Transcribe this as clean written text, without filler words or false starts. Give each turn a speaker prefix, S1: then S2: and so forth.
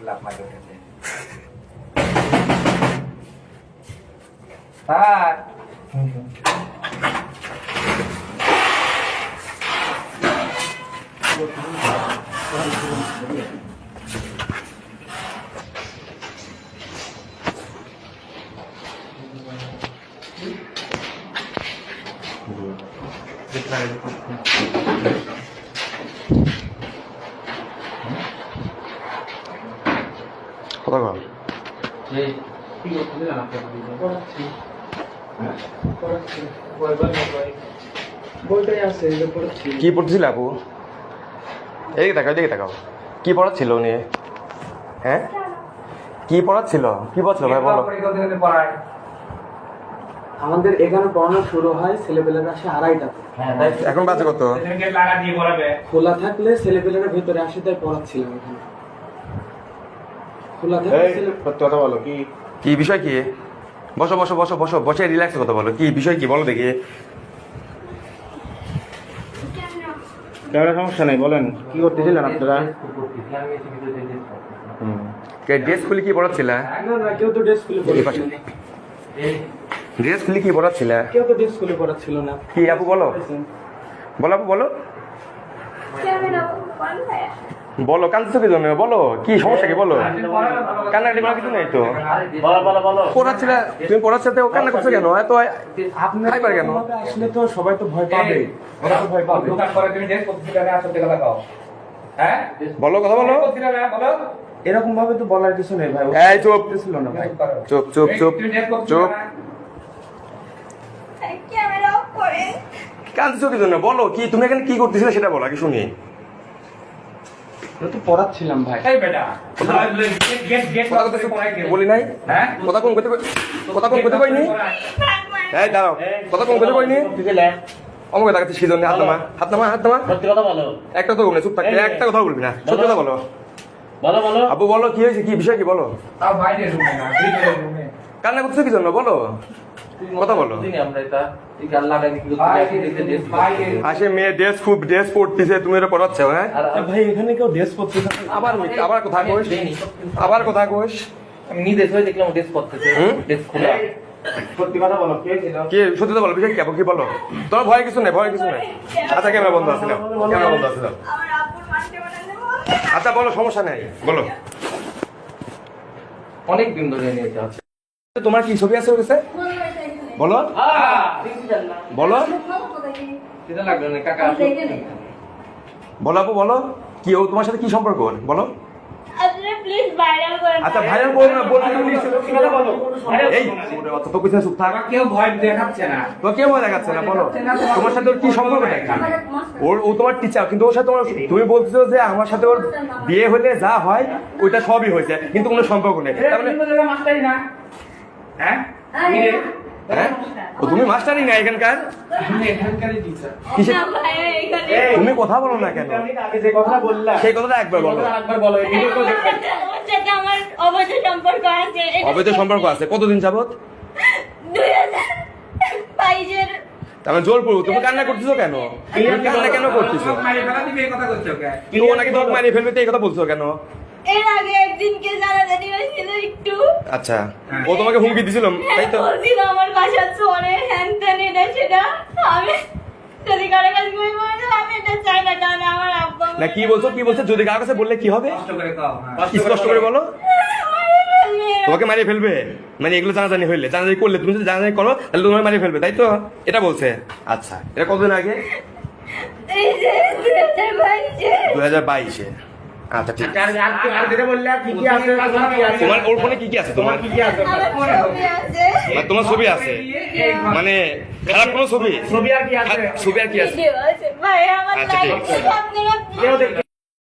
S1: লাভ মারি উঠেছে স্যার
S2: কতক্ষণ কি পড়তেছিল আপু? এদিকে তাকাও কি পড়াচ্ছিল উনি? হ্যাঁ কি পড়াচ্ছিল ভাই বলো।
S3: আমাদের এখানে পড়ানো শুরু হয় ছেলেপেলেরা আসে 2:30টাতে।
S2: এখন বাজে কত?
S3: খোলা থাকলে ছেলেপেলেরা ভেতরে আসে, তাই পড়াচ্ছিলাম এখানে। খোলা থাকলে
S2: কথা বলো, কি বিষয় কি? বসো বসো বসো বসো বসে রিল্যাক্সে কথা বলো। কি বিষয় কি বলো দেখি। সমস্যা নেই, বলেন কি করতেছিলেন আপনারা? ড্রেস খুলে কি পড়াচ্ছিল?
S3: না কেউ তো ড্রেস খুলে
S2: ড্রেস খুলে কি পড়াচ্ছিল?
S3: কেউ তো ড্রেস খুলে পড়াচ্ছিল না।
S2: কি আপু বলো আপু বলো বলো কাঁদছো কি জন্য? বলো কি সমস্যা কি বলো? কান্নাকাটি করার কিছু নেই তো। পড়াচ্ছিল তুমি পড়াচ্ছ তো কান্না করছো কেন? এত খাইবার কেন?
S3: আসলে তো সবাই তো ভয় পাবে, ওরা তো ভয় পাবে।
S2: বলো কথা বলো।
S3: এরকম ভাবে তো বলার কিছু নেই ভাই।
S2: এই চুপ
S3: ছিল না ভাই।
S2: চুপ চুপ চুপ চুপ। কাঁদছো কি জন্য? বলো কি তুমি এখানে কি করতেছিলে সেটা বলো আগে শুনি।
S3: তো পড়াচ্ছিলাম ভাই।
S2: বলি নাই কথা কোন করতে কইনি। এই দাঁড়াও কথা কোন করতে কইনি। অমুকে তাকাচ্ছিস কি জন্য? হাত নামা
S4: সত্যি কথা বলো।
S2: একটা তো বলবি না, চুপ থাকতে একটা কথা বলবি না, সত্যি কথা বলো। আবু বলো কি হয়েছে, কি বিষয় কি বলো। কান্না করছো কি জন্য বলো, কথা বলো। আসে মেয়ে ড্রেস পড়তেছে, তুমি এটা পড়াচ্ছ? হ্যাঁ
S3: ভাই এখানে কেউ ড্রেস পড়তেছে
S2: আবার কথা কইস
S4: আমি নিজে হয়ে দেখলাম ড্রেস পরতেছে, ড্রেস খোলা।
S3: সত্যি কথা বলো, কে ছিল?
S2: কি সত্যি কথা বলো, বিষয় কি আপু কি বলো? তোমার ভয় কিছু নেই আচ্ছা ক্যামেরা বন্ধ আছিল। আচ্ছা বলো সমস্যা নেই বলো।
S4: অনেক দিন ধরে নিয়েছে আছে।
S2: তোমার কি ছবি আছে ওর কাছে? বলো বলো
S4: সেটা লাগবে না কাকা।
S2: বলো আপু বলো কি ও তোমার সাথে কি সম্পর্ক বলো।
S5: প্লিজ ভাইরাল করেন।
S2: আচ্ছা ভাইরাল করো না, বলতে তুমি এই তো কিছু চুপ থাক।
S1: কেউ ভয় দেখাচ্ছে না,
S2: তো কেউ ভয় দেখাচ্ছে না, বলো তোমার সাথে ওর কি সম্পর্কটা কি? ও তোমার টিচার, কিন্তু ওর সাথে তুমি বলছো যে আমার সাথে ওর বিয়ে হলে যা হয় ওইটা সবই হয়েছে, কিন্তু কোনো সম্পর্ক নেই। তার মানে
S1: মাস্টারই না। হ্যাঁ
S2: হ্যাঁ ও তুমি মাস্টারই না এখানকার? কিসে? তুমি কথা বলো না কেন?
S3: যে কথা বললাম
S2: সেই কথাটা একবার বলো।
S5: আমার অবৈধ সম্পর্ক আছে।
S2: অবৈধ সম্পর্ক আছে কতদিন যাবত?
S5: 2022-এর।
S2: তার জোর পড়বো, তুমি কান্না করতেছো কেন? কান্না কেন করতেছো? ও নাকি তোমাকে মারিয়ে ফেলবে, এই কথা বলছো কেন?
S5: এর আগে একদিনকে জানাজানি হয়েছিল একটু।
S2: আচ্ছা ও তোমাকে হুমকি দিছিল তাই তো?
S5: বলছিল আমার বাসা চোরে হ্যান ত্যান এটা সেটা। আমি যদি কারো কাছে বই বলতে আমি এটা চাই না, কারণ আমার আব্বা
S2: না কি বলছো যদি কার কাছে বললে কি হবে? স্পষ্ট করে বলো। তোমাকে মারিয়ে ফেলবে মানে এগুলো জানাজানি হইলে, জানাজানি করলে, তুমি যদি জানাজানি করো তাহলে তোমাকে মারিয়ে ফেলবে তাই তো? এটা বলছে। আচ্ছা এটা কতদিন আগে?
S5: এই যে
S2: 2022-এ। আচ্ছা ঠিক আছে।
S3: আর যেটা বললে কি কি আছে?
S2: তোমার ওর ফোনে কি কি আছে? তোমার
S3: কি কি আছে?
S5: আমার
S2: তোমার ছবি আছে মানে খারাপ কোনো ছবি?
S3: ছবি আর কি আছে?
S2: ছবি আর কি আছে?
S5: ভিডিও আছে ভাই, আমার
S2: আচ্ছা, ঠিক
S5: লাইফ
S2: আছে।
S5: আপনারা
S3: কেউ দেখে